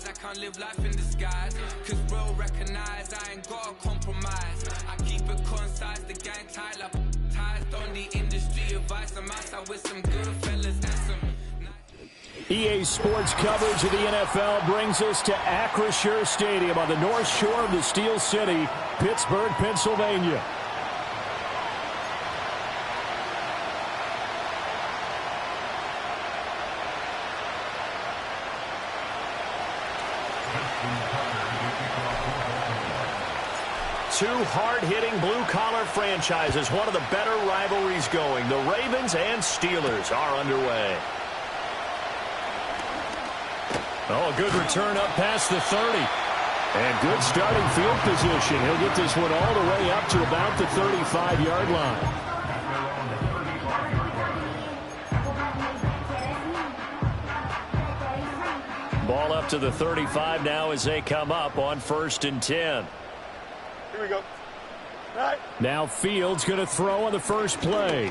I can't live life in disguise. Cause bro recognize I ain't gotta compromise. I keep it concise, the gang tight like ties. Don't need industry advice. I'm outside with some good fellas and some... EA Sports coverage of the NFL brings us to Acrisure Stadium on the north shore of the Steel City, Pittsburgh, Pennsylvania. Two hard-hitting blue-collar franchises, one of the better rivalries going. The Ravens and Steelers are underway. Oh, a good return up past the 30. And good starting field position. He'll get this one all the way up to about the 35-yard line. Ball up to the 35 now as they come up on 1st and 10. Here we go. Right. Now Fields going to throw on the first play.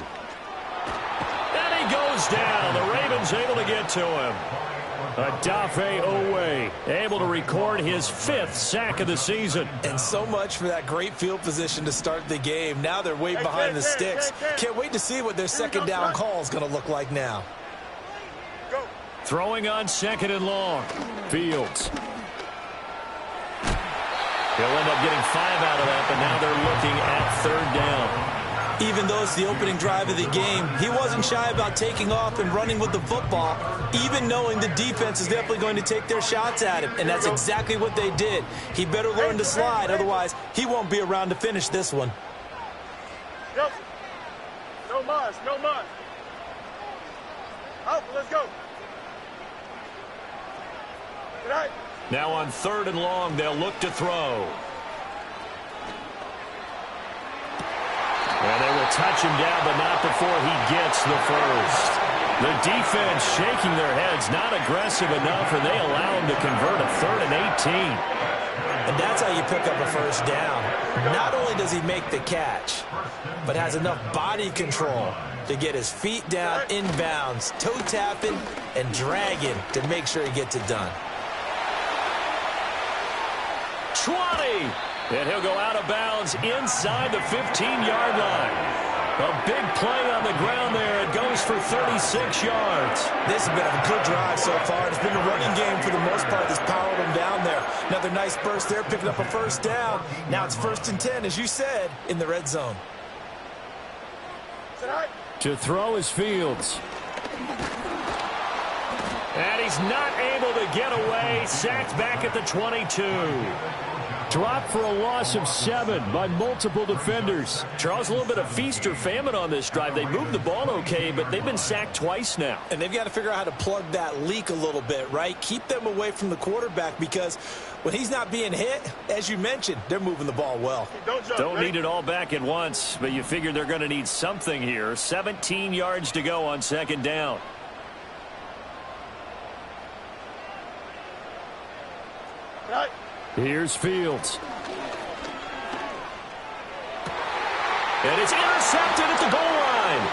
And he goes down. The Ravens able to get to him. Odafe Oweh able to record his 5th sack of the season. And so much for that great field position to start the game. Now they're way behind the sticks. Can't wait to see what their second down call is going to look like now. Go. Throwing on 2nd and long. Fields. He'll end up getting 5 out of that, but now they're looking at 3rd down. Even though it's the opening drive of the game, he wasn't shy about taking off and running with the football, even knowing the defense is definitely going to take their shots at him, and that's exactly what they did. He better learn to slide, otherwise he won't be around to finish this one. Yep. No mas, no mas. Out, let's go. Good night. Now on 3rd and long, they'll look to throw. And they will touch him down, but not before he gets the first. The defense shaking their heads, not aggressive enough, and they allow him to convert a 3rd and 18. And that's how you pick up a first down. Not only does he make the catch, but has enough body control to get his feet down inbounds, toe tapping and dragging to make sure he gets it done. 20! And he'll go out of bounds inside the 15-yard line. A big play on the ground there. It goes for 36 yards. This has been a good drive so far. It's been a running game for the most part that's powered them down there. Another nice burst there, picking up a first down. Now it's 1st and 10, as you said, in the red zone. To throw is Fields. And he's not able to get away. Sacked back at the 22. Dropped for a loss of 7 by multiple defenders. Charles, a little bit of feast or famine on this drive. They moved the ball okay, but they've been sacked twice now. And they've got to figure out how to plug that leak a little bit, right? Keep them away from the quarterback, because when he's not being hit, as you mentioned, they're moving the ball well. Don't need it all back at once, but you figure they're going to need something here. 17 yards to go on 2nd down. Right. Here's Fields. And it's intercepted at the goal line.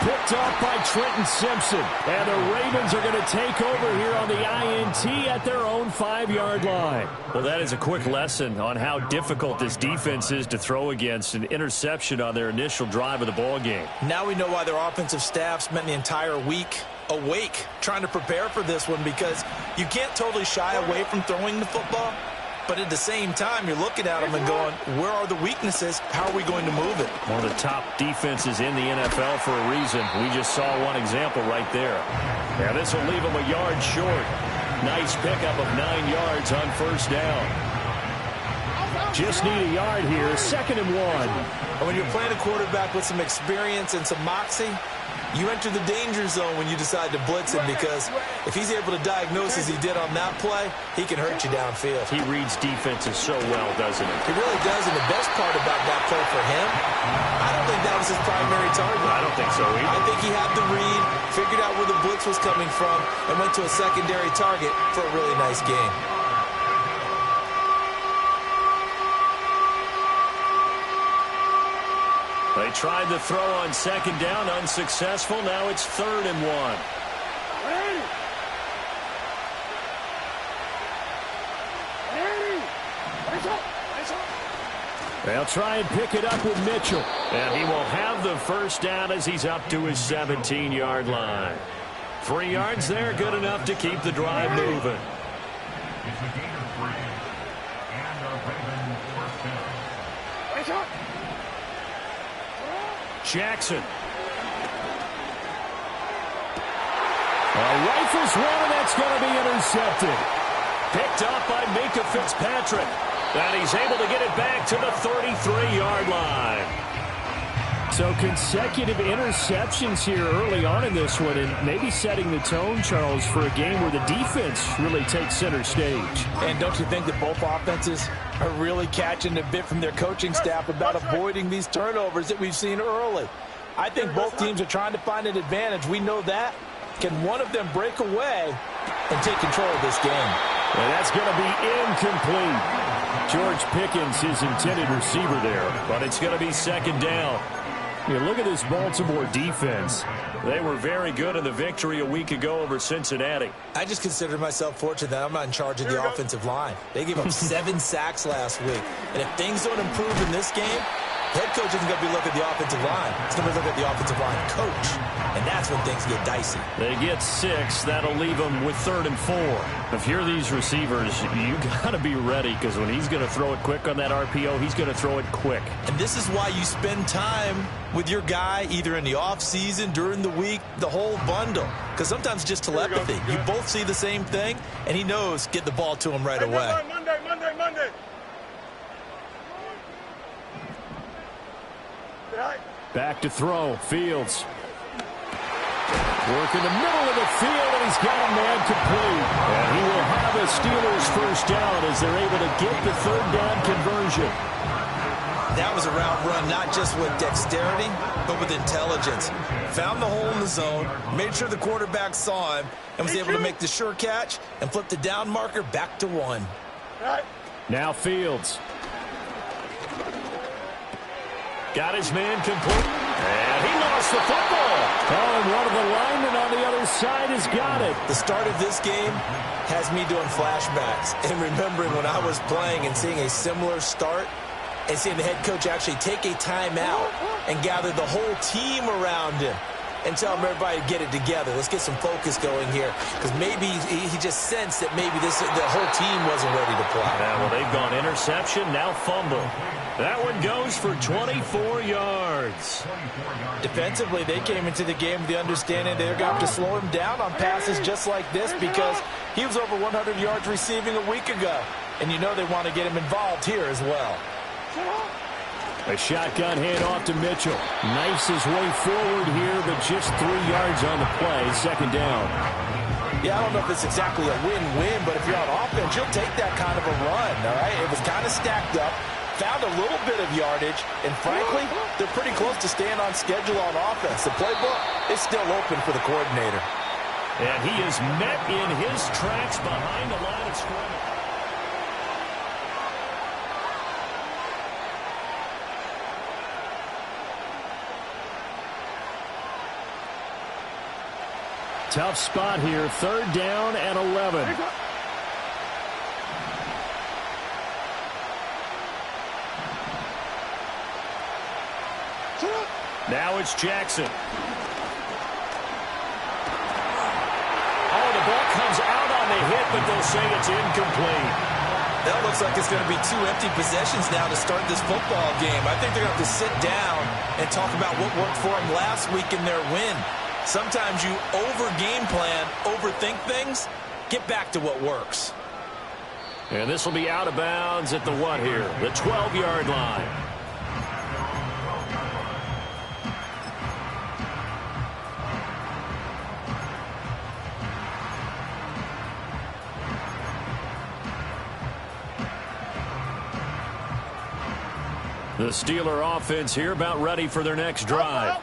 Picked off by Trenton Simpson. And the Ravens are going to take over here on the INT at their own 5-yard line. Well, that is a quick lesson on how difficult this defense is to throw against. An interception on their initial drive of the ball game. Now we know why their offensive staff spent the entire week awake trying to prepare for this one, because you can't totally shy away from throwing the football, but at the same time you're looking at them and going, where are the weaknesses? How are we going to move it? One of the top defenses in the NFL for a reason. We just saw one example right there. Now this will leave them a yard short. Nice pickup of 9 yards on 1st down. Just need a yard here. 2nd and 1. And when you're playing a quarterback with some experience and some moxie, you enter the danger zone when you decide to blitz him, because if he's able to diagnose as he did on that play, he can hurt you downfield. He reads defenses so well, doesn't he? He really does, and the best part about that play for him, I don't think that was his primary target. I don't think so either. I think he had the read, figured out where the blitz was coming from, and went to a secondary target for a really nice game. They tried the throw on 2nd down, unsuccessful. Now it's 3rd and 1. They'll try and pick it up with Mitchell. And he will have the first down as he's up to his 17-yard line. 3 yards there, good enough to keep the drive moving. Jackson. Rifles one, and that's going to be intercepted. Picked up by Minkah Fitzpatrick. And he's able to get it back to the 33-yard line. So consecutive interceptions here early on in this one, and maybe setting the tone, Charles, for a game where the defense really takes center stage. And don't you think that both offenses are really catching a bit from their coaching staff about avoiding these turnovers that we've seen early? I think both teams are trying to find an advantage. We know that. Can one of them break away and take control of this game? And that's going to be incomplete. George Pickens, his intended receiver there, but it's going to be second down. You look at this Baltimore defense. They were very good in the victory a week ago over Cincinnati. I just consider myself fortunate that I'm not in charge of the offensive line. They gave up 7 sacks last week. And if things don't improve in this game, head coach isn't going to be looking at the offensive line. He's going to be looking at the offensive line coach. And that's when things get dicey. They get 6. That'll leave them with 3rd and 4. If you're these receivers, you got to be ready, because when he's going to throw it quick on that RPO, he's going to throw it quick. And this is why you spend time with your guy either in the offseason, during the week, the whole bundle. Because sometimes just telepathy. You both see the same thing, and he knows get the ball to him right away. Monday. Back to throw. Fields. Work in the middle of the field, and he's got a man complete. And he will have a Steelers first down as they're able to get the 3rd down conversion. That was a route run, not just with dexterity, but with intelligence. Found the hole in the zone, made sure the quarterback saw him, and was able to make the sure catch and flip the down marker back to 1. Now Fields. Got his man complete. And he lost the football. Oh, and one of the linemen on the other side has got it. The start of this game has me doing flashbacks and remembering when I was playing and seeing a similar start and seeing the head coach actually take a timeout and gather the whole team around him and tell everybody to get it together. Let's get some focus going here, because maybe he just sensed that maybe the whole team wasn't ready to play. Yeah, well, they've gone interception, now fumble. That one goes for 24 yards. Defensively, they came into the game with the understanding they're going to have to slow him down on passes just like this, because he was over 100 yards receiving a week ago. And you know they want to get him involved here as well. A shotgun handoff to Mitchell. Knifes his way forward here, but just 3 yards on the play. Second down. Yeah, I don't know if it's exactly a win-win, but if you're on offense, you'll take that kind of a run, all right? It was kind of stacked up. Found a little bit of yardage, and frankly, they're pretty close to staying on schedule on offense. The playbook is still open for the coordinator. And he is met in his tracks behind the line of scrimmage. Tough spot here, 3rd down and 11. Now it's Jackson. Oh, the ball comes out on the hit, but they'll say it's incomplete. That looks like it's going to be 2 empty possessions now to start this football game. I think they're going to have to sit down and talk about what worked for them last week in their win. Sometimes you over-game plan, overthink things, get back to what works. And this will be out of bounds at the what here? The 12-yard line. The Steeler offense here about ready for their next drive.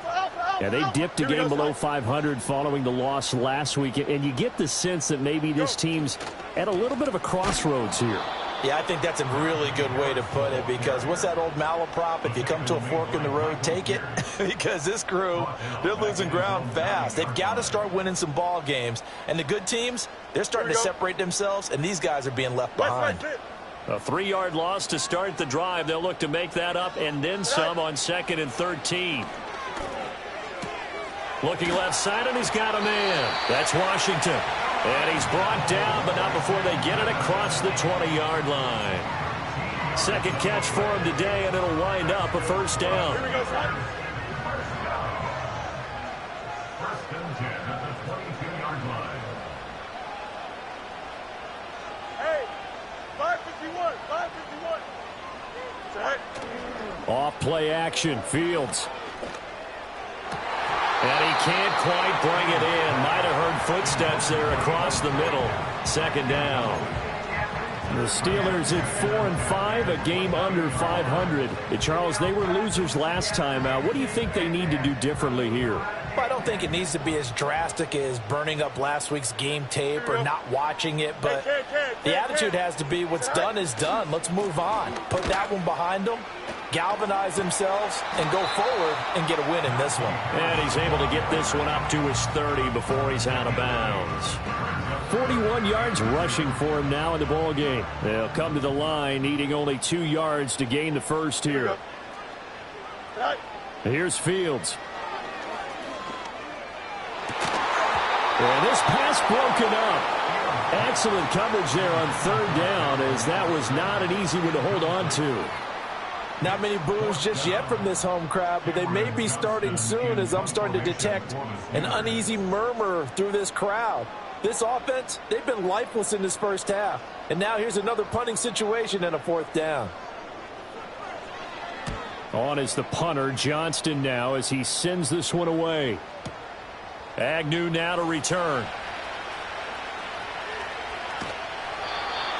Yeah, they dipped a game below 500 following the loss last week, and you get the sense that maybe this team's at a little bit of a crossroads here. Yeah, I think that's a really good way to put it, because what's that old malaprop? If you come to a fork in the road, take it. Because this crew, they're losing ground fast. They've got to start winning some ball games. And the good teams, they're starting to separate themselves, and these guys are being left behind. A 3-yard loss to start the drive. They'll look to make that up and then some on 2nd and 13. Looking left side, and he's got a man. That's Washington. And he's brought down, but not before they get it across the 20-yard line. Second catch for him today, and it'll wind up a first down. Here we go, son. First and 10 at the 22-yard line. Hey, 551, 551. Set. Off play action, Fields. And he can't quite bring it in. Might have heard footsteps there across the middle. Second down. The Steelers at 4-5, a game under 500. Charles, they were losers last time out. What do you think they need to do differently here? Well, I don't think it needs to be as drastic as burning up last week's game tape or not watching it, but the attitude has to be what's done is done. Let's move on. Put that one behind them, galvanize themselves, and go forward and get a win in this one. And he's able to get this one up to his 30 before he's out of bounds. 41 yards rushing for him now in the ball game. They'll come to the line, needing only 2 yards to gain the first here. Here's Fields. And this pass broken up. Excellent coverage there on 3rd down, as that was not an easy one to hold on to. Not many boos just yet from this home crowd, but they may be starting soon, as I'm starting to detect an uneasy murmur through this crowd. This offense, they've been lifeless in this first half. And now here's another punting situation and a 4th down. On is the punter, Johnston, now as he sends this one away. Agnew now to return.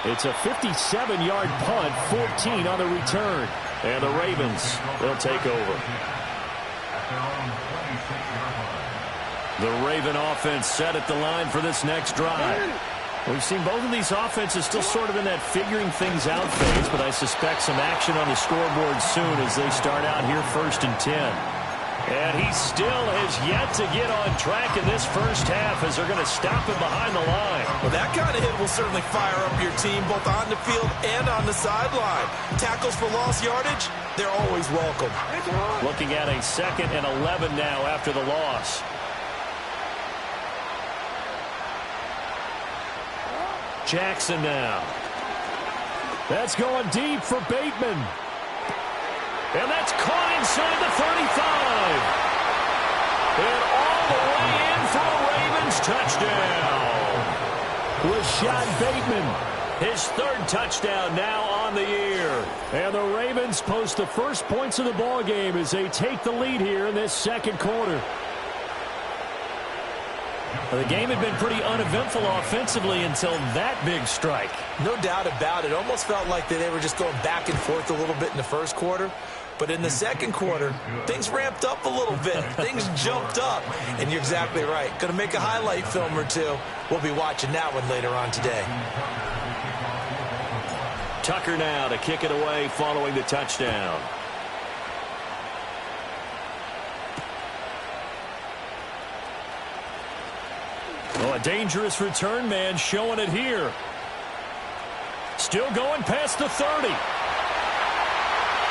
It's a 57-yard punt, 14 on the return. And the Ravens, they'll take over. The Raven offense set at the line for this next drive. We've seen both of these offenses still sort of in that figuring things out phase, but I suspect some action on the scoreboard soon as they start out here 1st and 10. And he still has yet to get on track in this first half as they're going to stop him behind the line. Well, that kind of hit will certainly fire up your team both on the field and on the sideline. Tackles for lost yardage, they're always welcome. Looking at a 2nd and 11 now after the loss. Jackson now. That's going deep for Bateman. And that's caught inside the 35. And all the way in for a Ravens touchdown. Rashad Bateman, his 3rd touchdown now on the year. And the Ravens post the first points of the ball game as they take the lead here in this 2nd quarter. The game had been pretty uneventful offensively until that big strike. No doubt about it. Almost felt like they were just going back and forth a little bit in the first quarter. But in the 2nd quarter, things ramped up a little bit. Things jumped up. And you're exactly right. Going to make a highlight film or two. We'll be watching that one later on today. Tucker now to kick it away following the touchdown. Oh, a dangerous return man showing it here. Still going past the 30.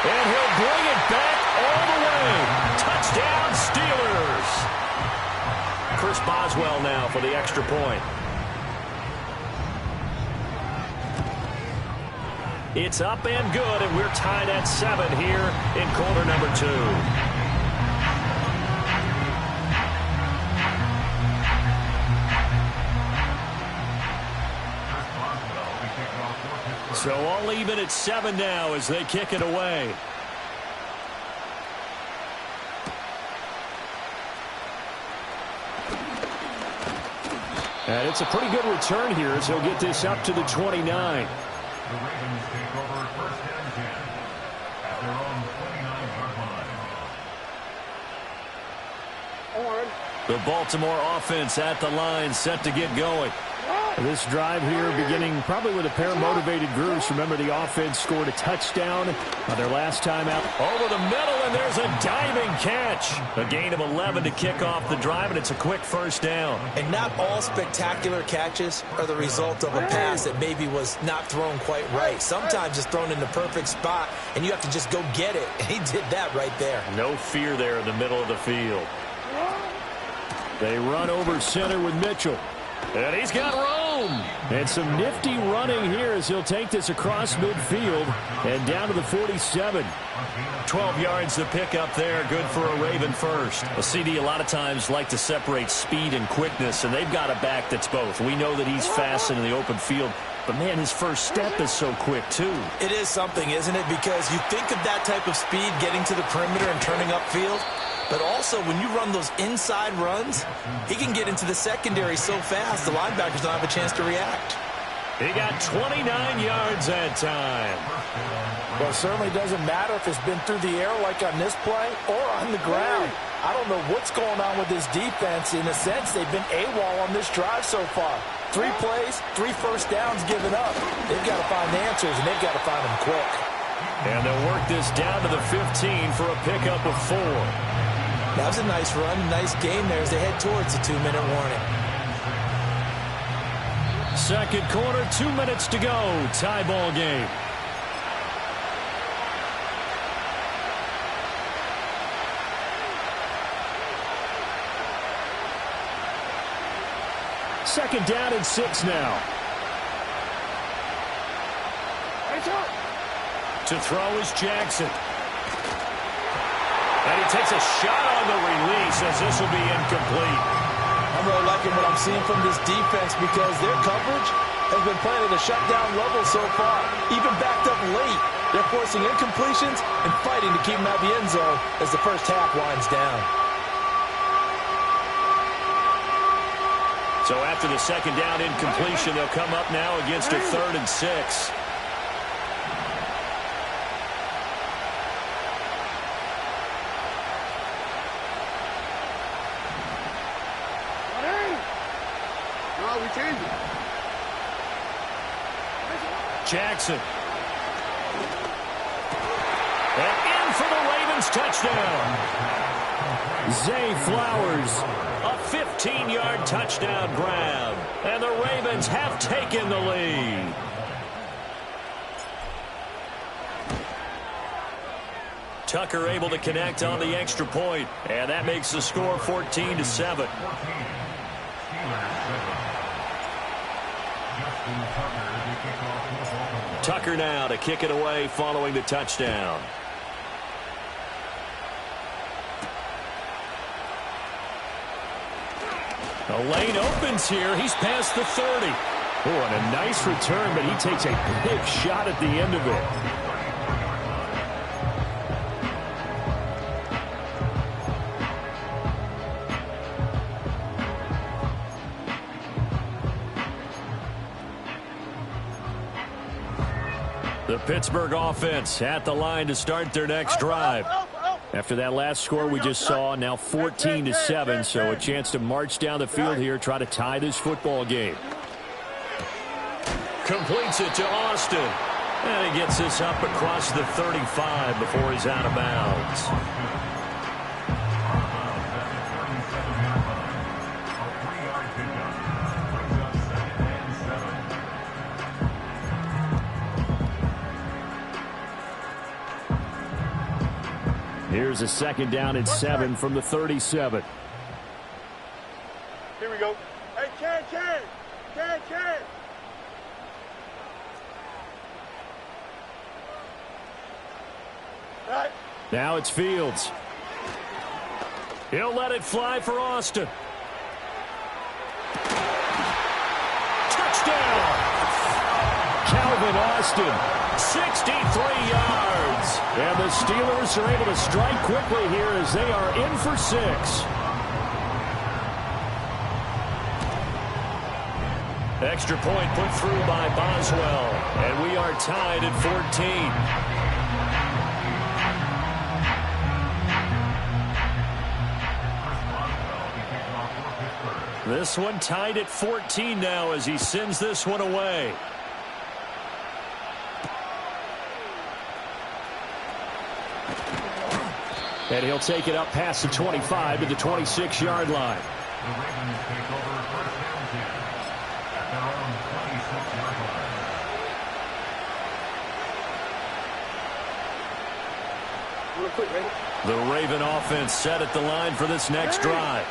And he'll bring it back all the way. Touchdown, Steelers. Chris Boswell now for the extra point. It's up and good, and we're tied at 7 here in quarter number 2. So all even at 7 now as they kick it away. And it's a pretty good return here as he'll get this up to the 29. The Ravens take over 1st and 10 at their own 29-yard line. The Baltimore offense at the line, set to get going. This drive here beginning probably with a pair of motivated groups. Remember, the offense scored a touchdown on their last time out. Over the middle, and there's a diving catch. A gain of 11 to kick off the drive, and it's a quick first down. And not all spectacular catches are the result of a pass that maybe was not thrown quite right. Sometimes it's thrown in the perfect spot, and you have to just go get it. And he did that right there. No fear there in the middle of the field. They run over center with Mitchell. And he's got room. And some nifty running here as he'll take this across midfield and down to the 47. 12 yards to pick up there. Good for a Raven first. A CD a lot of times like to separate speed and quickness, and they've got a back that's both. We know that he's fast in the open field, but, man, his first step is so quick, too. It is something, isn't it? Because you think of that type of speed getting to the perimeter and turning upfield, but also when you run those inside runs, he can get into the secondary so fast the linebackers don't have a chance to react. He got 29 yards that time. Well, it certainly doesn't matter if it's been through the air like on this play or on the ground. I don't know what's going on with this defense. In a sense, they've been AWOL on this drive so far. 3 plays, 3 first downs given up. They've got to find answers, and they've got to find them quick. And they'll work this down to the 15 for a pickup of 4. That was a nice run, nice game there as they head towards the 2-minute warning. Second quarter, 2 minutes to go. Tie ball game. Second down and 6 now. To throw is Jackson. And he takes a shot on the release as this will be incomplete. I'm really liking what I'm seeing from this defense because their coverage has been playing at a shutdown level so far. Even backed up late, they're forcing incompletions and fighting to keep them out of the end zone as the first half winds down. So after the second down incompletion, they'll come up now against a 3rd and 6. Jackson. And in for the Ravens touchdown. Zay Flowers, a 15-yard touchdown grab. And the Ravens have taken the lead. Tucker able to connect on the extra point, and that makes the score 14-7. Tucker now to kick it away following the touchdown. The lane opens here. He's past the 30. Oh, and a nice return, but he takes a big shot at the end of it. The Pittsburgh offense at the line to start their next drive. After that last score we just saw, now 14-7, so a chance to march down the field here, try to tie this football game. Completes it to Austin. And he gets this up across the 35 before he's out of bounds. Here's a second down and 7 from the 37. Here we go. Hey, Ken. Right. Now it's Fields. He'll let it fly for Austin. Touchdown! Calvin Austin, 63 yards. And the Steelers are able to strike quickly here as they are in for 6. Extra point put through by Boswell. And we are tied at 14. This one tied at 14 now as he sends this one away. And he'll take it up past the 25 to the 26-yard line. The Ravens take over first down 10 at their own 26-yard line. Real quick, ready? The Raven offense set at the line for this next drive.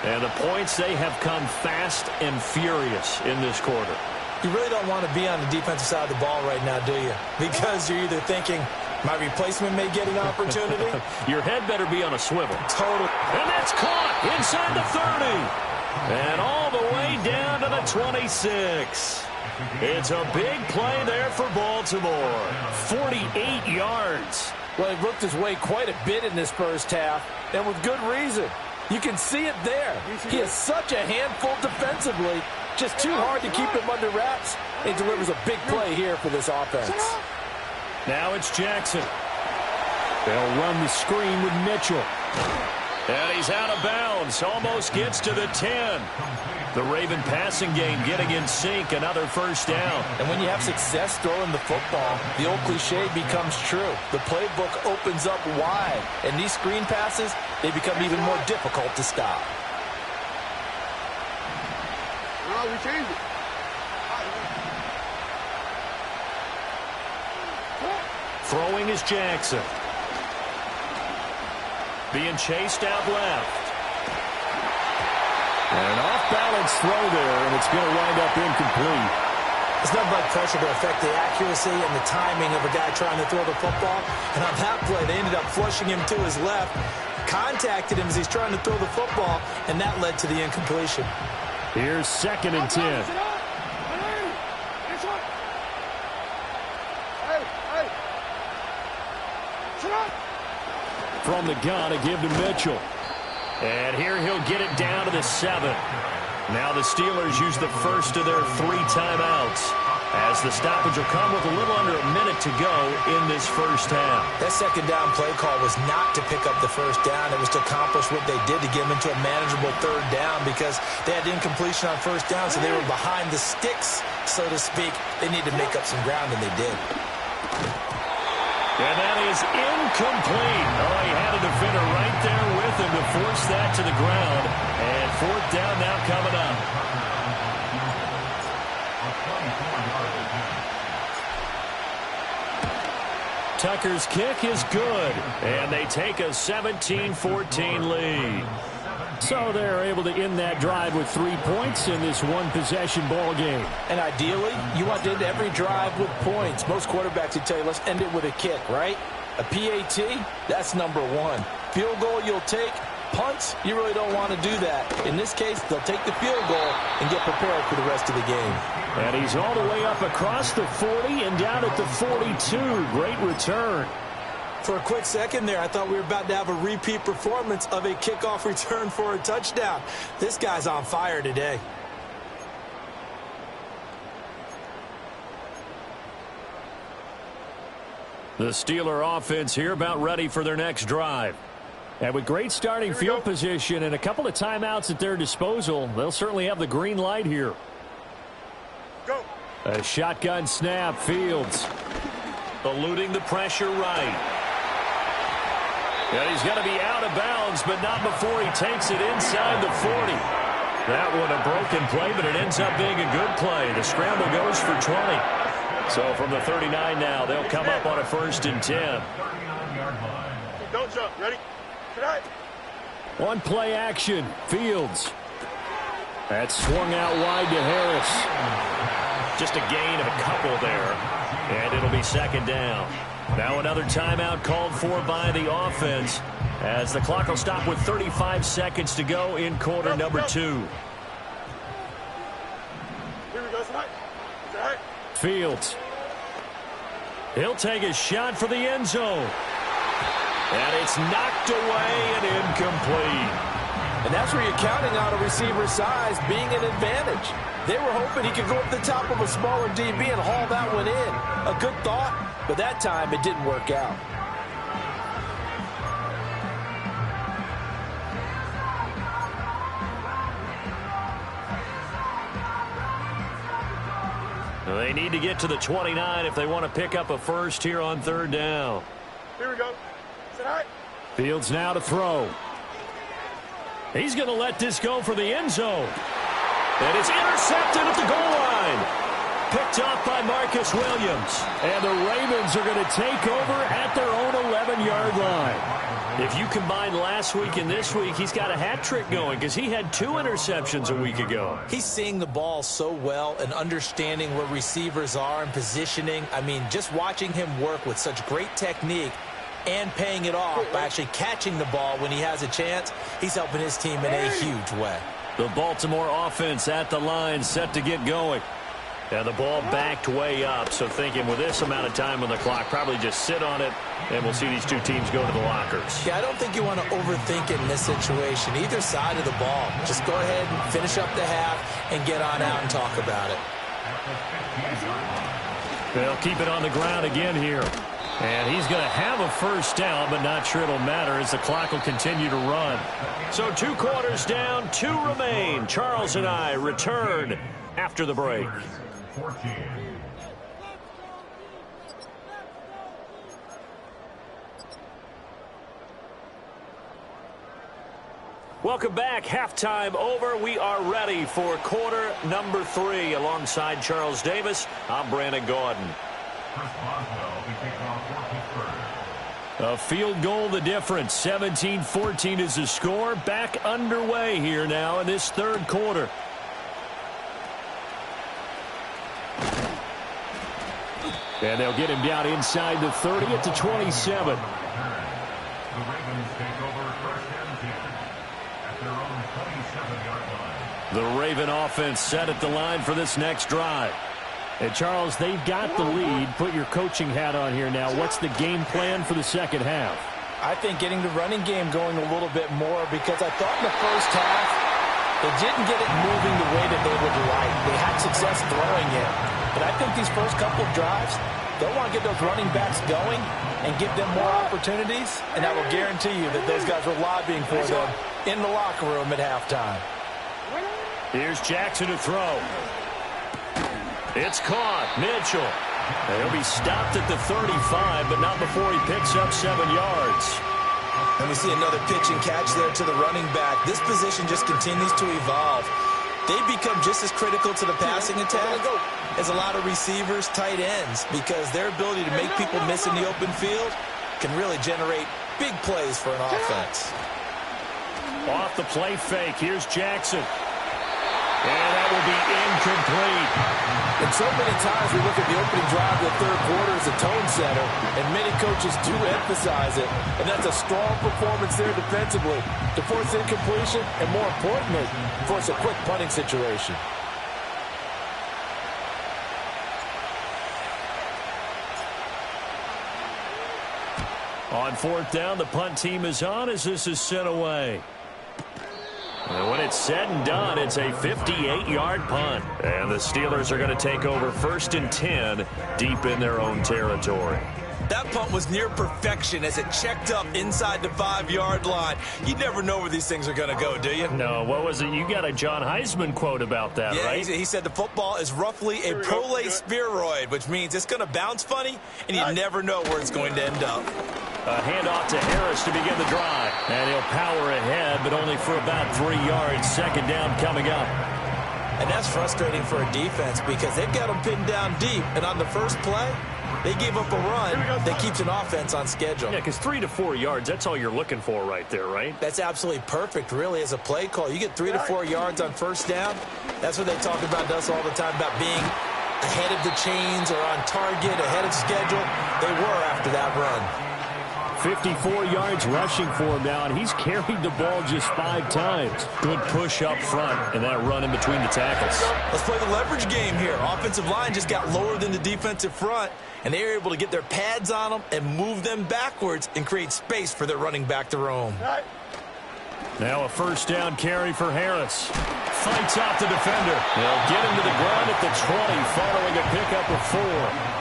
And the points, they have come fast and furious in this quarter. You really don't want to be on the defensive side of the ball right now, do you? Because you're either thinking, my replacement may get an opportunity. Your head better be on a swivel. Total. And that's caught inside the 30. And all the way down to the 26. It's a big play there for Baltimore. 48 yards. Well, he worked his way quite a bit in this first half, and with good reason. You can see it there. He is such a handful defensively. Just too hard to keep him under wraps. He delivers a big play here for this offense. Now it's Jackson. They'll run the screen with Mitchell. And he's out of bounds. Almost gets to the 10. The Raven passing game getting in sync. Another first down. And when you have success throwing the football, the old cliche becomes true. The playbook opens up wide. And these screen passes, they become even more difficult to stop. No, we changed it. Throwing is Jackson. Being chased out left. An off-balance throw there, and it's going to wind up incomplete. It's nothing but pressure to affect the accuracy and the timing of a guy trying to throw the football. And on that play, they ended up flushing him to his left, contacted him as he's trying to throw the football, and that led to the incompletion. Here's 2nd and 10. From the gun, a give to Mitchell. And here he'll get it down to the 7. Now the Steelers use the first of their 3 timeouts, as the stoppage will come with a little under a minute to go in this first half. That second down play call was not to pick up the first down. It was to accomplish what they did to get them into a manageable 3rd down, because they had incompletion on first down, so they were behind the sticks, so to speak. They need to make up some ground, and they did. And that is incomplete. Oh, he had a defender right there with him to force that to the ground. And 4th down now coming up. Tucker's kick is good. And they take a 17-14 lead. So they're able to end that drive with 3 points in this one-possession ball game. And ideally, you want to end every drive with points. Most quarterbacks would tell you, let's end it with a kick, right? A PAT, that's number 1. Field goal you'll take. Punts, you really don't want to do that. In this case, they'll take the field goal and get prepared for the rest of the game. And he's all the way up across the 40 and down at the 42. Great return. For a quick second there, I thought we were about to have a repeat performance of a kickoff return for a touchdown. This guy's on fire today. The Steeler offense here about ready for their next drive. And with great starting field position and a couple of timeouts at their disposal, they'll certainly have the green light here. Go. A shotgun snap, Fields. Eluding the pressure right. And he's going to be out of bounds, but not before he takes it inside the 40. That one a broken play, but it ends up being a good play. The scramble goes for 20. So from the 39 now, they'll come up on a 1st and 10. Don't jump. Ready? Tonight. One play action. Fields. That's swung out wide to Harris. Just a gain of a couple there. And it'll be 2nd down. Now another timeout called for by the offense, as the clock will stop with 35 seconds to go in quarter number 2. Here we go, tonight. Tonight. Fields. He'll take a shot for the end zone. And it's knocked away and incomplete. And that's where you're counting on a receiver's size being an advantage. They were hoping he could go up the top of a smaller DB and haul that one in. A good thought, but that time it didn't work out. Well, they need to get to the 29 if they want to pick up a first here on third down. Here we go. Sit high. Fields now to throw. He's going to let this go for the end zone. And it's intercepted at the goal line. Picked off by Marcus Williams. And the Ravens are going to take over at their own 11-yard line. If you combine last week and this week, he's got a hat trick going because he had 2 interceptions a week ago. He's seeing the ball so well and understanding where receivers are and positioning. I mean, just watching him work with such great technique and paying it off by actually catching the ball when he has a chance, he's helping his team in a huge way. The Baltimore offense at the line, set to get going. And the ball backed way up, so thinking with this amount of time on the clock, probably just sit on it, and we'll see these two teams go to the lockers. Yeah, I don't think you want to overthink it in this situation. Either side of the ball. Just go ahead and finish up the half and get on out and talk about it. They'll keep it on the ground again here. And he's going to have a first down, but not sure it'll matter as the clock will continue to run. So 2 quarters down, 2 remain. Charles and I return after the break. 14. Welcome back. Halftime over. We are ready for quarter number 3. Alongside Charles Davis, I'm Brandon Gaudin. Chris Boswell will be kicking off for Pittsburgh. A field goal the difference. 17-14 is the score. Back underway here now in this third quarter. And they'll get him down inside the 30 at the 27. The Ravens take over first and 10 at their own 27-yard line. The Raven offense set at the line for this next drive. And, Charles, they've got the lead. Put your coaching hat on here now. What's the game plan for the second half? I think getting the running game going a little bit more because I thought in the first half they didn't get it moving the way that they would like. They had success throwing it. But I think these first couple of drives, they'll want to get those running backs going and give them more opportunities. And I will guarantee you that those guys are lobbying for them in the locker room at halftime. Here's Jackson to throw. It's caught. Mitchell. And he'll be stopped at the 35, but not before he picks up 7 yards. And we see another pitch and catch there to the running back. This position just continues to evolve. They become just as critical to the passing attack as a lot of receivers, tight ends, because their ability to make people miss in the open field can really generate big plays for an offense. Off the play fake. Here's Jackson. And that will be incomplete. And so many times we look at the opening drive of the third quarter as a tone setter, and many coaches do emphasize it. And that's a strong performance there defensively to force incompletion and, more importantly, force a quick punting situation. On fourth down, the punt team is on as this is sent away. And when it's said and done, it's a 58-yard punt. And the Steelers are going to take over first and 10 deep in their own territory. That punt was near perfection as it checked up inside the 5-yard line. You never know where these things are going to go, do you? No, what was it? You got a John Heisman quote about that, yeah, right? He said the football is roughly a prolate spheroid, which means it's going to bounce funny, and you never know where it's going to end up. A handoff to Harris to begin the drive. And he'll power ahead, but only for about 3 yards. Second down coming up. And that's frustrating for a defense because they've got them pinned down deep, and on the first play, they gave up a run that keeps an offense on schedule. Yeah, because 3 to 4 yards, that's all you're looking for right there, right? That's absolutely perfect, really, as a play call. You get 3 to 4 yards on first down. That's what they talk about us all the time, about being ahead of the chains or on target, ahead of schedule. They were after that run. 54 yards rushing for him now, and he's carried the ball just 5 times. Good push up front, and that run in between the tackles. Let's play the leverage game here. Offensive line just got lower than the defensive front, and they were able to get their pads on them and move them backwards and create space for their running back to roam. Now a first down carry for Harris. Fights off the defender. They'll get him to the ground at the 20, following a pickup of 4.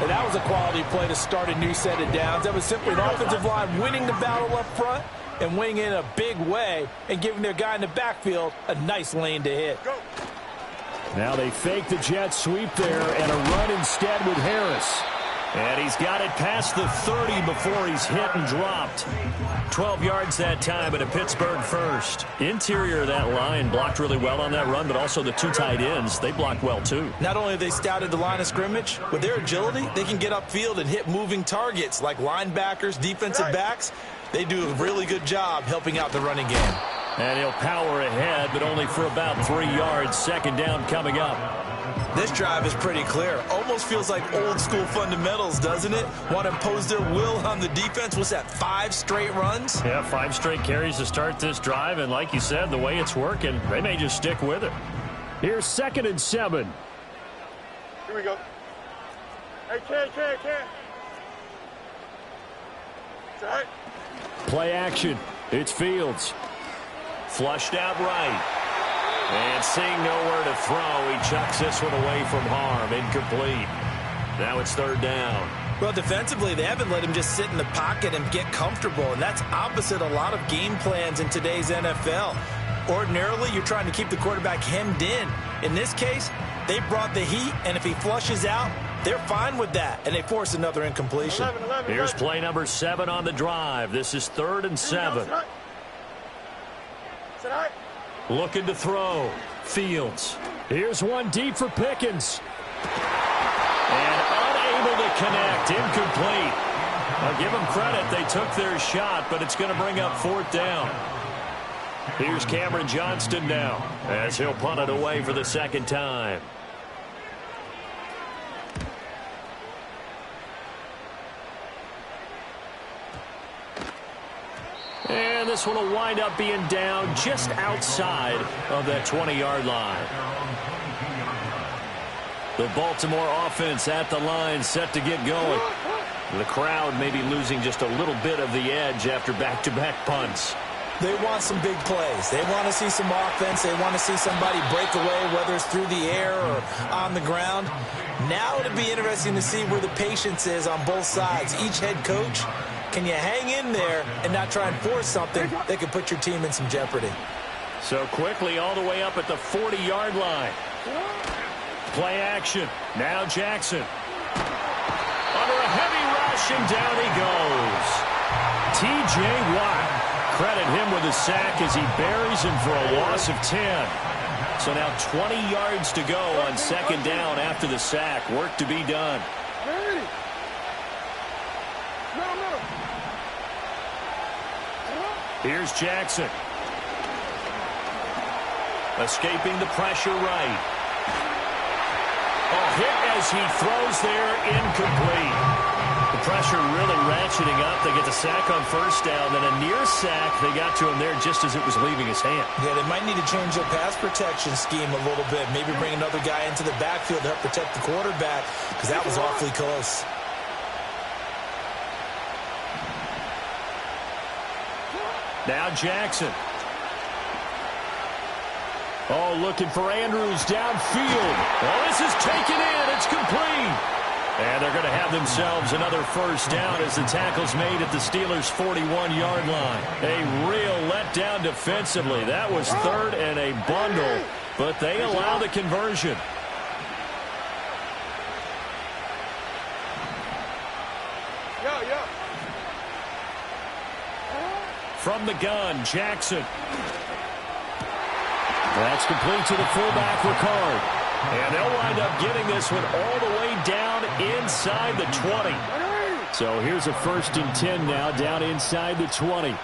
And that was a quality play to start a new set of downs. That was simply an offensive line winning the battle up front and winning in a big way and giving their guy in the backfield a nice lane to hit. Now they fake the jet sweep there and a run instead with Harris. And he's got it past the 30 before he's hit and dropped. 12 yards that time and a Pittsburgh first. Interior of that line blocked really well on that run, but also the two tight ends, they blocked well too. Not only have they scouted the line of scrimmage, with their agility, they can get upfield and hit moving targets like linebackers, defensive backs. They do a really good job helping out the running game. And he'll power ahead, but only for about 3 yards. Second down coming up. This drive is pretty clear. Almost feels like old school fundamentals, doesn't it? Want to impose their will on the defense. What's that, 5 straight runs? Yeah, 5 straight carries to start this drive. And like you said, the way it's working, they may just stick with it. Here's 2nd and 7. Here we go. Hey, Ken. It's all right. Play action. It's Fields. Flushed out right. And seeing nowhere to throw, he chucks this one away from harm. Incomplete. Now it's 3rd down. Well, defensively, they haven't let him just sit in the pocket and get comfortable, and that's opposite a lot of game plans in today's NFL. Ordinarily, you're trying to keep the quarterback hemmed in. In this case, they brought the heat, and if he flushes out, they're fine with that, and they force another incompletion. 11. Here's play number 7 on the drive. This is 3rd and 7. It's all right. Looking to throw. Fields. Here's one deep for Pickens. And unable to connect. Incomplete. I'll give them credit. They took their shot, but it's going to bring up 4th down. Here's Cameron Johnston now as he'll punt it away for the 2nd time. And this one will wind up being down just outside of that 20-yard line. The Baltimore offense at the line, set to get going. The crowd maybe losing just a little bit of the edge after back-to-back punts. They want some big plays. They want to see some offense. They want to see somebody break away, whether it's through the air or on the ground. Now it'll be interesting to see where the patience is on both sides. Each head coach, can you hang in there and not try and force something that could put your team in some jeopardy? So quickly all the way up at the 40-yard line. Play action. Now Jackson. Under a heavy rush, and down he goes. T.J. Watt. Credit him with a sack as he buries him for a loss of 10. So now 20 yards to go on 2nd down after the sack. Work to be done. Here's Jackson. Escaping the pressure right. A hit as he throws there, incomplete. The pressure really ratcheting up. They get the sack on 1st down, then a near sack. They got to him there just as it was leaving his hand. Yeah, they might need to change their pass protection scheme a little bit. Maybe bring another guy into the backfield to help protect the quarterback, because that was awfully close. Now Jackson. Oh, looking for Andrews downfield. Oh, this is taken in. It's complete. And they're going to have themselves another 1st down as the tackle's made at the Steelers' 41-yard line. A real letdown defensively. That was 3rd and a bundle, but they allow the conversion. From the gun, Jackson. That's complete to the fullback, Ricard. And they'll wind up getting this one all the way down inside the 20. So here's a 1st and 10 now, down inside the 20.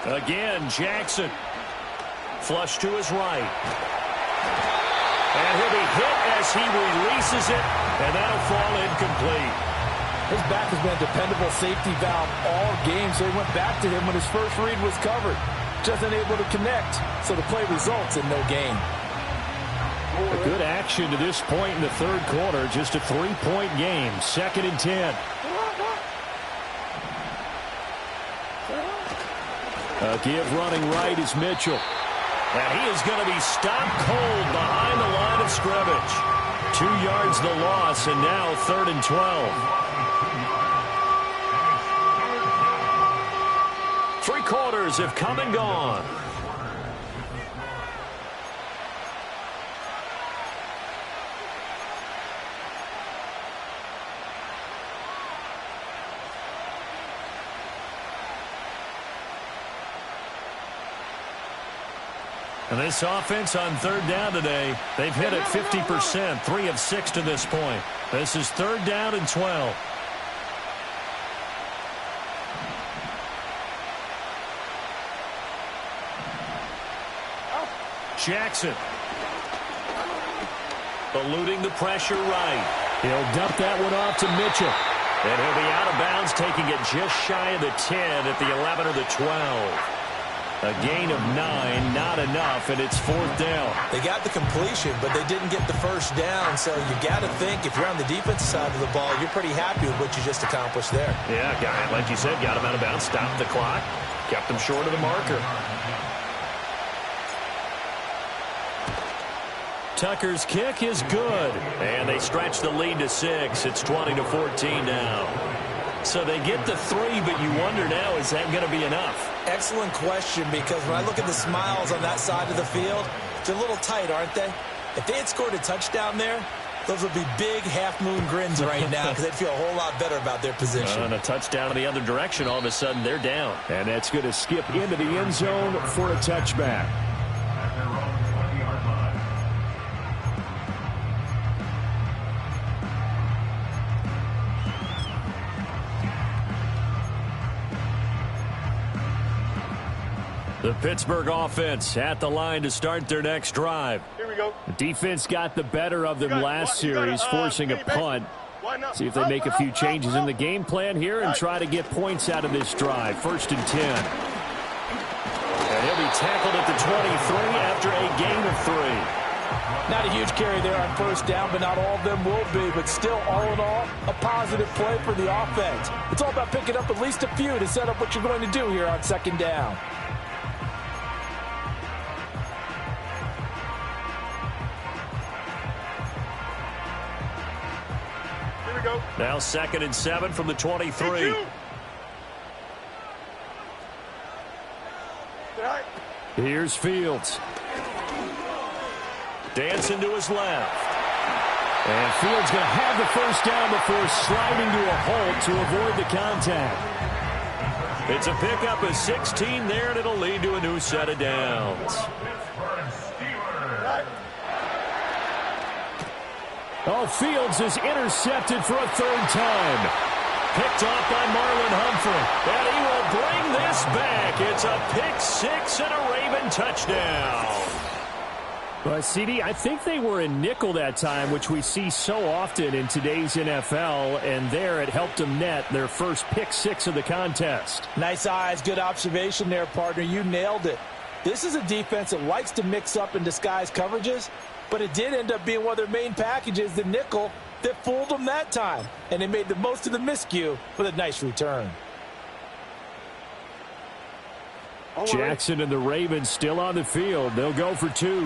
Again, Jackson. Flush to his right. And he'll be hit as he releases it, and that'll fall incomplete. His back has been a dependable safety valve all game, so he went back to him when his first read was covered. Just unable to connect, so the play results in no gain. A good action to this point in the 3rd quarter. Just a 3-point game. 2nd and 10. A give running right is Mitchell. And he is going to be stopped cold behind the line of scrimmage. 2 yards the loss, and now 3rd and 12. 3 quarters have come and gone. And this offense on third down today, they've hit it 50%, 3 of 6 to this point. This is third down and 12. Jackson. Eluding the pressure right. He'll dump that one off to Mitchell. And he'll be out of bounds, taking it just shy of the 10 at the 11 or the 12. A gain of 9, not enough, and it's fourth down. They got the completion, but they didn't get the first down, so you got to think if you're on the defensive side of the ball, you're pretty happy with what you just accomplished there. Yeah, guy, like you said, got him out of bounds, stopped the clock, kept him short of the marker. Tucker's kick is good, and they stretch the lead to 6. It's 20-14 now. So they get the 3, but you wonder now, is that going to be enough? Excellent question, because when I look at the smiles on that side of the field, they're a little tight, aren't they? If they had scored a touchdown there, those would be big half-moon grins right now because they'd feel a whole lot better about their position. And a touchdown in the other direction, all of a sudden they're down. And that's going to skip into the end zone for a touchback. At their own 20-yard line. The Pittsburgh offense at the line to start their next drive. Here we go. The defense got the better of them last series, forcing a punt. See if they make a few changes in the game plan here and try to get points out of this drive. 1st and 10. And he'll be tackled at the 23 after a gain of 3. Not a huge carry there on first down, but not all of them will be. But still, all in all, a positive play for the offense. It's all about picking up at least a few to set up what you're going to do here on second down. Now 2nd and 7 from the 23. Here's Fields. Dancing to his left. And Fields going to have the first down before sliding to a halt to avoid the contact. It's a pickup of 16 there, and it'll lead to a new set of downs. Oh, Fields is intercepted for a 3rd time. Picked off by Marlon Humphrey. And he will bring this back. It's a pick 6 and a Raven touchdown. Well, CD, I think they were in nickel that time, which we see so often in today's NFL. And there it helped them net their first pick 6 of the contest. Nice eyes, good observation there, partner. You nailed it. This is a defense that likes to mix up and disguise coverages. But it did end up being one of their main packages, the nickel, that fooled them that time. And they made the most of the miscue with a nice return. Jackson and the Ravens still on the field. They'll go for 2.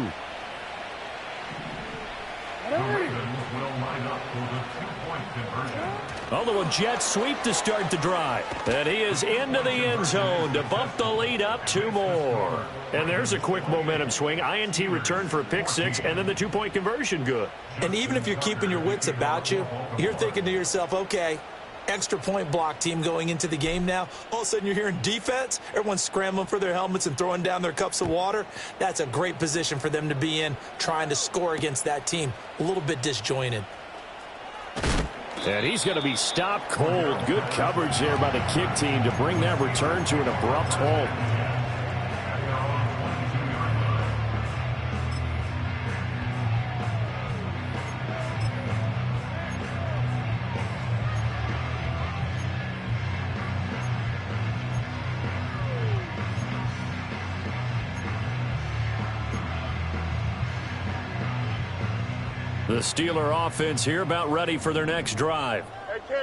The Ravens will line up for the 2-point conversion. Although a jet sweep to start the drive. And he is into the end zone to bump the lead up 2 more. And there's a quick momentum swing. INT return for a pick 6, and then the 2-point conversion good. And even if you're keeping your wits about you, you're thinking to yourself, okay, extra point block team going into the game now. All of a sudden you're hearing defense. Everyone's scrambling for their helmets and throwing down their cups of water. That's a great position for them to be in, trying to score against that team. A little bit disjointed. And he's going to be stopped cold. Good coverage there by the kick team to bring that return to an abrupt halt. The Steeler offense here about ready for their next drive.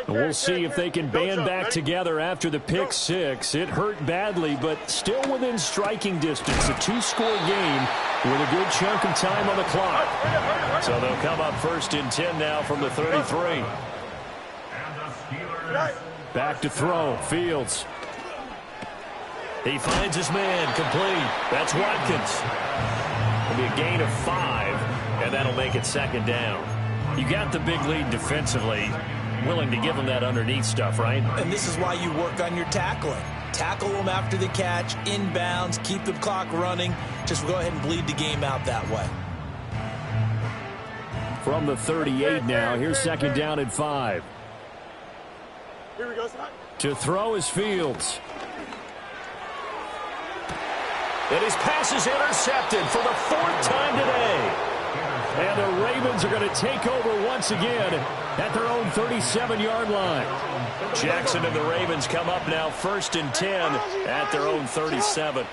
We'll see if they can band back together after the pick 6. It hurt badly, but still within striking distance. A 2-score game with a good chunk of time on the clock. So they'll come up 1st and 10 now from the 33. Back to throw. Fields. He finds his man. Complete. That's Watkins. It'll be a gain of 5, and that'll make it 2nd down. You got the big lead defensively. Willing to give them that underneath stuff, right? And this is why you work on your tackling. tackle them after the catch, inbounds, keep the clock running. Just go ahead and bleed the game out that way. From the 38 now, here's second down and 5. Here we go, son. To throw is Fields. And his pass is intercepted for the 4th time today. And the Ravens are going to take over once again at their own 37-yard line. Jackson and the Ravens come up now 1st and 10 at their own 37.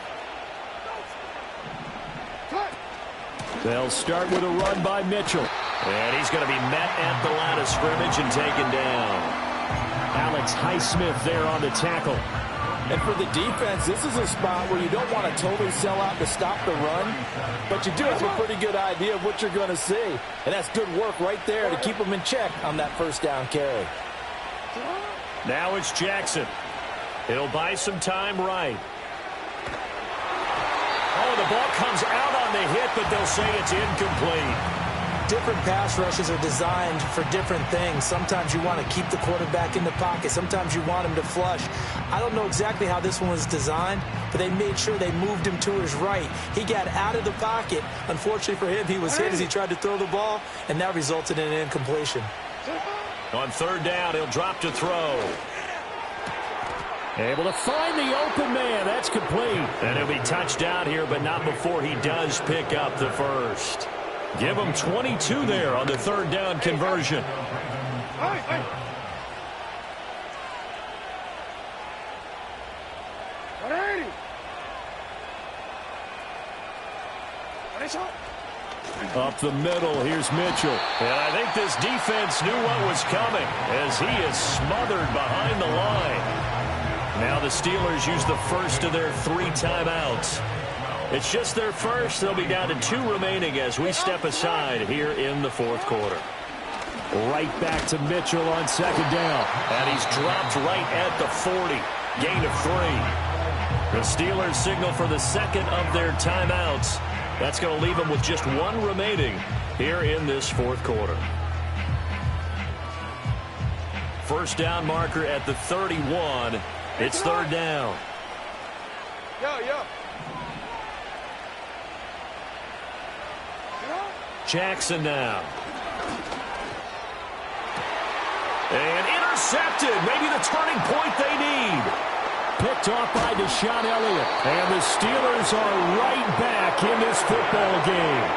They'll start with a run by Mitchell. And he's going to be met at the line of scrimmage and taken down. Alex Highsmith there on the tackle. And for the defense, this is a spot where you don't want to totally sell out to stop the run, but you do have a pretty good idea of what you're going to see. And that's good work right there to keep them in check on that first down carry. Now it's Jackson. He'll buy some time right. Oh, the ball comes out on the hit, but they'll say it's incomplete. Different pass rushes are designed for different things. Sometimes you want to keep the quarterback in the pocket. Sometimes you want him to flush. I don't know exactly how this one was designed, but they made sure they moved him to his right. He got out of the pocket. Unfortunately for him, he was hit as he tried to throw the ball, and that resulted in an incompletion. On 3rd down, he'll drop to throw. Able to find the open man. That's complete. And he'll be touched down here, but not before he does pick up the first. Give him 22 there on the 3rd down conversion. Up the middle, here's Mitchell. And I think this defense knew what was coming as he is smothered behind the line. Now the Steelers use the first of their 3 timeouts. It's just their first. They'll be down to 2 remaining as we step aside here in the 4th quarter. Right back to Mitchell on 2nd down. And he's dropped right at the 40. Gain of 3. The Steelers signal for the 2nd of their timeouts. That's going to leave them with just 1 remaining here in this 4th quarter. First down marker at the 31. It's 3rd down. Yo. Jackson now. And intercepted. Maybe the turning point they need. Picked off by Deshaun Elliott. And the Steelers are right back in this football game.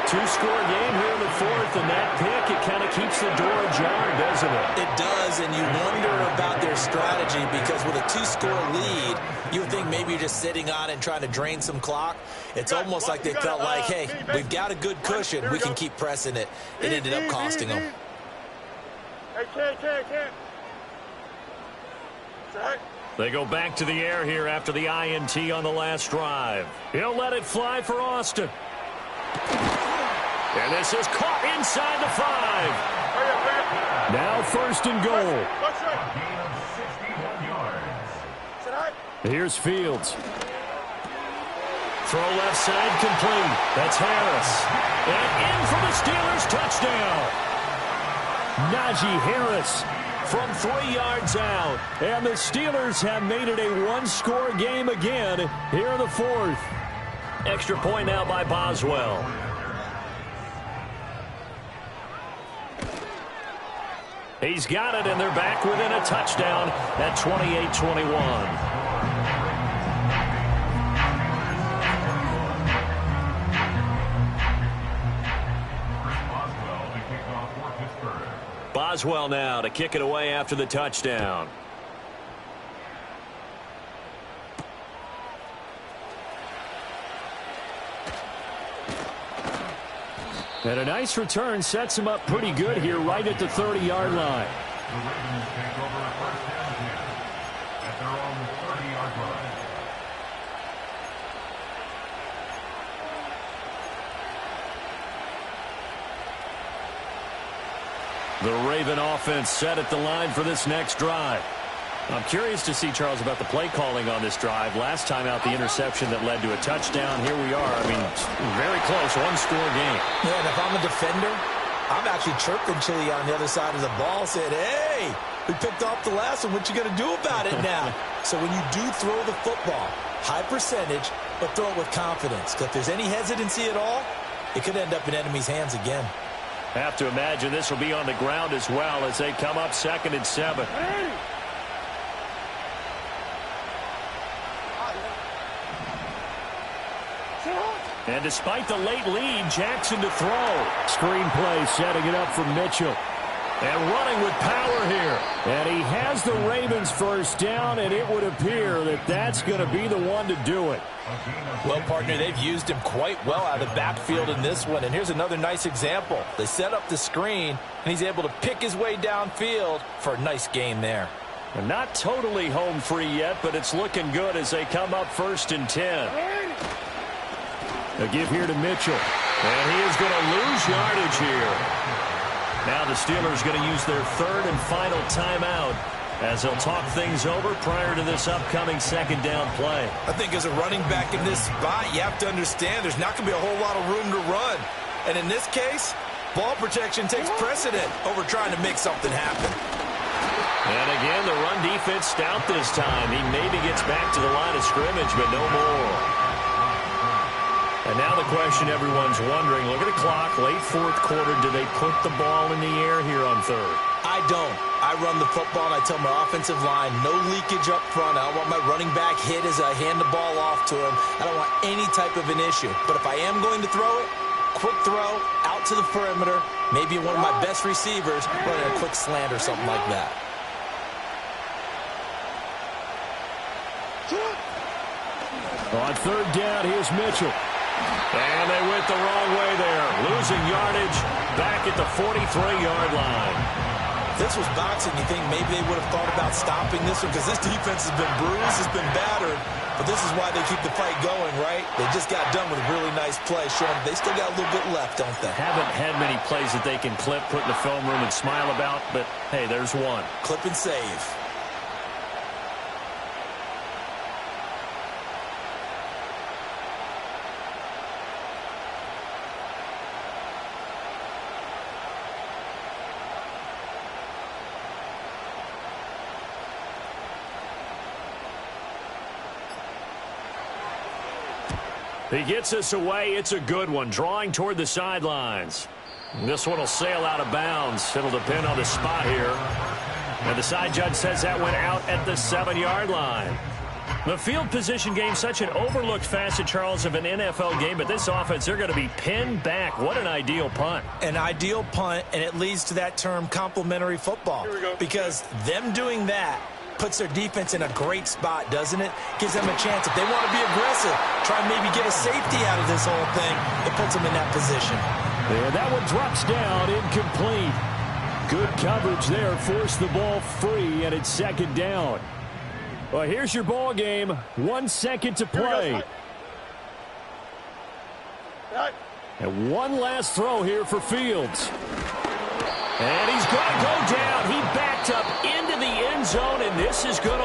2-score game here in the 4th, and that pick, it kind of keeps the door ajar, doesn't it? It does, and you wonder about their strategy because with a 2-score lead, you would think maybe you're just sitting on it and trying to drain some clock. It's almost like they felt like, hey, we've got a good cushion. We can keep pressing it. It ended up costing them. Hey, can't. They go back to the air here after the INT on the last drive. He'll let it fly for Austin. And this is caught inside the 5. Now 1st and goal. Here's Fields. Throw left side complete. That's Harris. And in for the Steelers touchdown. Najee Harris from 3 yards out. And the Steelers have made it a 1-score game again here in the 4th. Extra point now by Boswell. He's got it, and they're back within a touchdown at 28-21. Boswell now to kick it away after the touchdown. And a nice return sets him up pretty good here right at the 30-yard line. The Ravens take over a 1st down 10 at their own 30-yard line. The Raven offense set at the line for this next drive. I'm curious to see, Charles, about the play calling on this drive. Last time out, the interception that led to a touchdown. Here we are. I mean, very close, 1-score game. Yeah, and if I'm a defender, I'm actually chirping Chili on the other side of the ball, said, hey, We picked off the last one. What you going to do about it now? So when you do throw the football, high percentage, but throw it with confidence. Because if there's any hesitancy at all, it could end up in enemy's hands again. Have to imagine this will be on the ground as well as they come up 2nd and 7. And despite the late lead, Jackson to throw. Screen play setting it up for Mitchell. And running with power here. And he has the Ravens first down, and it would appear that that's going to be the one to do it. Well, partner, they've used him quite well out of the backfield in this one. And here's another nice example. They set up the screen, and he's able to pick his way downfield for a nice gain there. And not totally home free yet, but it's looking good as they come up 1st and 10. A give here to Mitchell. And he is going to lose yardage here. Now the Steelers going to use their 3rd and final timeout as they'll talk things over prior to this upcoming 2nd down play. I think as a running back in this spot, you have to understand there's not going to be a whole lot of room to run. And in this case, ball protection takes precedent over trying to make something happen. And again, the run defense stout this time. He maybe gets back to the line of scrimmage, but no more. And now the question everyone's wondering, look at the clock, late 4th quarter, do they put the ball in the air here on 3rd? I don't. I run the football, and I tell my offensive line, no leakage up front. I don't want my running back hit as I hand the ball off to him. I don't want any type of an issue. But if I am going to throw it, quick throw, out to the perimeter, maybe one of my best receivers running a quick slant or something like that. On 3rd down, here's Mitchell. And they went the wrong way there. Losing yardage back at the 43-yard line. If this was boxing, you think maybe they would have thought about stopping this one because this defense has been bruised, it's been battered. But this is why they keep the fight going, right? They just got done with a really nice play, showing they still got a little bit left, don't they? Haven't had many plays that they can clip, put in the film room, and smile about. But, hey, there's one. Clip and save. He gets us away. It's a good one. Drawing toward the sidelines. This one will sail out of bounds. It'll depend on the spot here. And the side judge says that went out at the 7-yard line. The field position game, such an overlooked facet, Charles, of an NFL game. But this offense, they're going to be pinned back. What an ideal punt. An ideal punt, and it leads to that term complementary football. Because them doing that puts their defense in a great spot, doesn't it? Gives them a chance. If they want to be aggressive, try and maybe get a safety out of this whole thing, it puts them in that position. And that one drops down, incomplete. Good coverage there, forced the ball free, and it's 2nd down. Well, here's your ball game. 1 second to play. And one last throw here for Fields. And he's going to go down. He backed up into the end zone, and this is good.